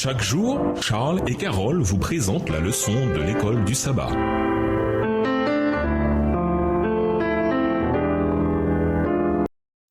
Chaque jour, Charles et Carole vous présentent la leçon de l'école du sabbat.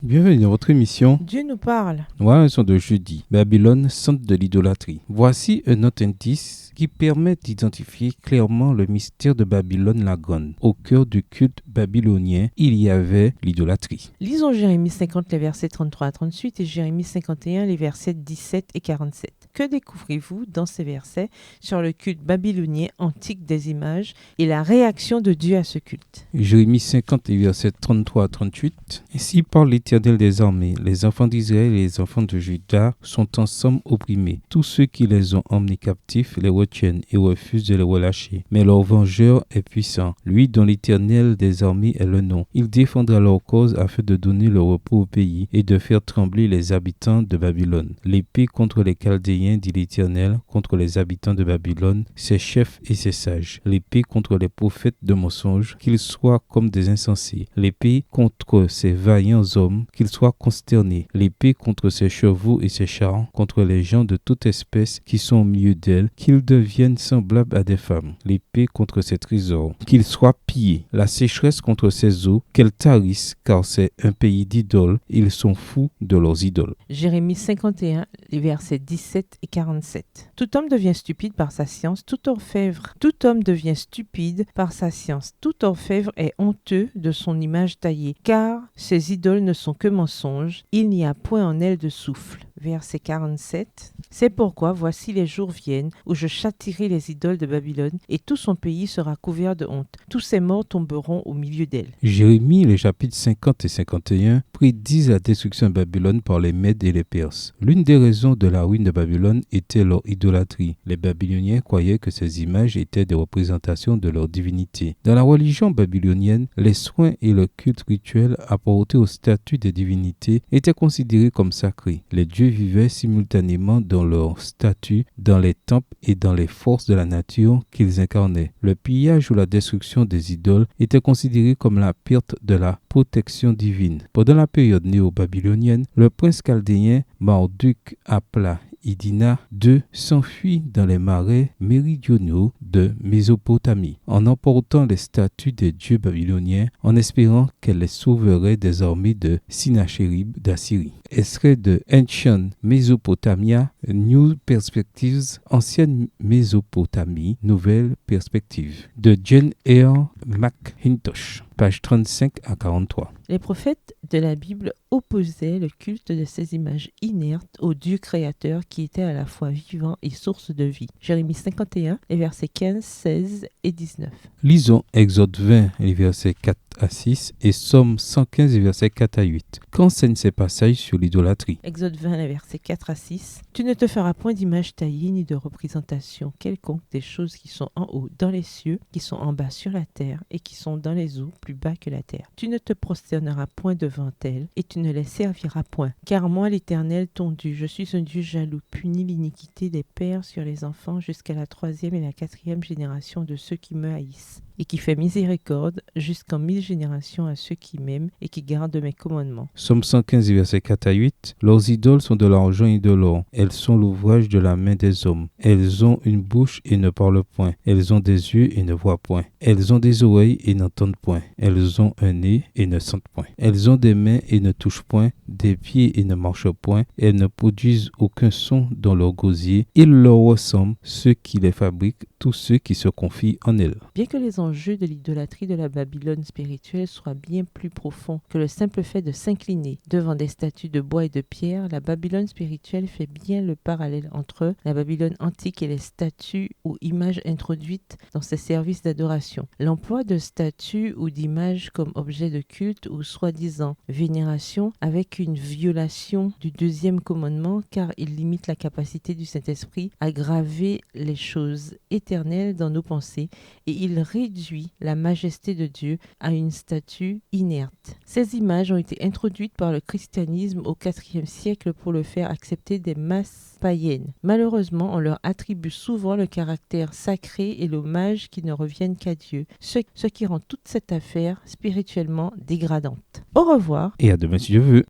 Bienvenue dans votre émission. Dieu nous parle. Voilà la leçon de jeudi. Babylone, centre de l'idolâtrie. Voici un autre indice qui permet d'identifier clairement le mystère de Babylone la Grande. Au cœur du culte babylonien, il y avait l'idolâtrie. Lisons Jérémie 50, les versets 33 à 38 et Jérémie 51, les versets 17 et 47. Que découvrez-vous dans ces versets sur le culte babylonien antique des images et la réaction de Dieu à ce culte? Jérémie 50, les versets 33 à 38. Ainsi parle l'Éternel des armées. Les enfants d'Israël et les enfants de Juda sont ensemble opprimés. Tous ceux qui les ont emmenés captifs les retiennent et refusent de les relâcher. Mais leur vengeur est puissant, lui dont l'Éternel des armées est le nom. Il défendra leur cause afin de donner le repos au pays et de faire trembler les habitants de Babylone. L'épée contre les Chaldéens, dit l'Éternel, contre les habitants de Babylone, ses chefs et ses sages. L'épée contre les prophètes de mensonges, qu'ils soient comme des insensés. L'épée contre ces vaillants hommes, qu'ils soient consternés. L'épée contre ses chevaux et ses chars, contre les gens de toute espèce qui sont au milieu d'elle, qu'ils deviennent semblables à des femmes. L'épée contre ses trésors, qu'ils soient pillés. La sécheresse contre ses eaux, qu'elles tarissent, car c'est un pays d'idoles. Ils sont fous de leurs idoles. Jérémie 51, les versets 17 et 47. Tout homme devient stupide par sa science, tout orfèvre. Tout homme devient stupide par sa science. Tout orfèvre est honteux de son image taillée, car ses idoles ne sont que mensonges. Il n'y a point en elles de souffle. Verset 47. C'est pourquoi voici les jours viennent où je châtierai les idoles de Babylone et tout son pays sera couvert de honte. Tous ses morts tomberont au milieu d'elle. Jérémie, les chapitres 50 et 51, prédisent la destruction de Babylone par les Mèdes et les Perses. L'une des raisons de la ruine de Babylone était leur idolâtrie. Les Babyloniens croyaient que ces images étaient des représentations de leur divinité. Dans la religion babylonienne, les soins et le culte rituel apportés au statut des divinités étaient considérés comme sacrés. Les dieux vivaient simultanément dans leur statut, dans les temples et dans les forces de la nature qu'ils incarnaient. Le pillage ou la destruction des idoles était considéré comme la perte de la protection divine. Pendant la période néo-babylonienne, le prince chaldéen Marduk appela Idina II s'enfuit dans les marais méridionaux de Mésopotamie, en emportant les statues des dieux babyloniens, en espérant qu'elle les sauverait des armées de Sennacherib d'Assyrie. Extrait de Ancient Mesopotamia, New Perspectives, Ancienne Mésopotamie, Nouvelle Perspective, de Jane Eyre McIntosh, page 35 à 43. Les prophètes de la Bible opposaient le culte de ces images inertes au Dieu créateur qui était à la fois vivant et source de vie. Jérémie 51, les versets 15, 16 et 19. Lisons Exode 20, les versets 4 à 6 et Somme 115, les versets 4 à 8. Qu'enseignent ces passages sur l'idolâtrie? Exode 20, les versets 4 à 6. Tu ne te feras point d'image taillée ni de représentation quelconque des choses qui sont en haut dans les cieux, qui sont en bas sur la terre et qui sont dans les eaux plus bas que la terre. Tu ne te prosterneras point devant elles et tu ne les serviras point. Car moi, l'Éternel, ton Dieu, je suis un Dieu jaloux, punis l'iniquité des pères sur les enfants jusqu'à la 3e et la 4e génération de ceux qui me haïssent, et qui fait miséricorde jusqu'en 1000 générations à ceux qui m'aiment et qui gardent mes commandements. Somme 115, versets 4 à 8. Leurs idoles sont de l'argent et de l'or. Elles sont l'ouvrage de la main des hommes. Elles ont une bouche et ne parlent point. Elles ont des yeux et ne voient point. Elles ont des oreilles et n'entendent point. Elles ont un nez et ne sentent point. Elles ont des mains et ne touchent point, des pieds et ne marchent point. Elles ne produisent aucun son dans leur gosier. Ils leur ressemblent, ceux qui les fabriquent, tous ceux qui se confient en elles. Bien que les enjeux de l'idolâtrie de la Babylone spirituelle soient bien plus profonds que le simple fait de s'incliner devant des statues de bois et de pierre, la Babylone spirituelle fait bien le parallèle entre la Babylone antique et les statues ou images introduites dans ses services d'adoration. L'emploi de statues ou d'images comme objet de culte ou soi-disant vénération avec une violation du deuxième commandement car il limite la capacité du Saint-Esprit à graver les choses éternelles dans nos pensées et il réduit la majesté de Dieu à une statue inerte. Ces images ont été introduites par le christianisme au IVe siècle pour le faire accepter des masses païennes. Malheureusement, on leur attribue souvent le caractère sacré et l'hommage qui ne reviennent qu'à Dieu, ce qui rend toute cette affaire spirituellement dégradante. Au revoir. Et à demain si Dieu veut.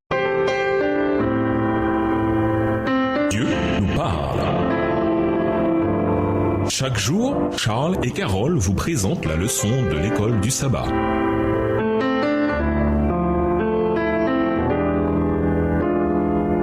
Dieu nous parle. Chaque jour, Charles et Carole vous présentent la leçon de l'école du sabbat.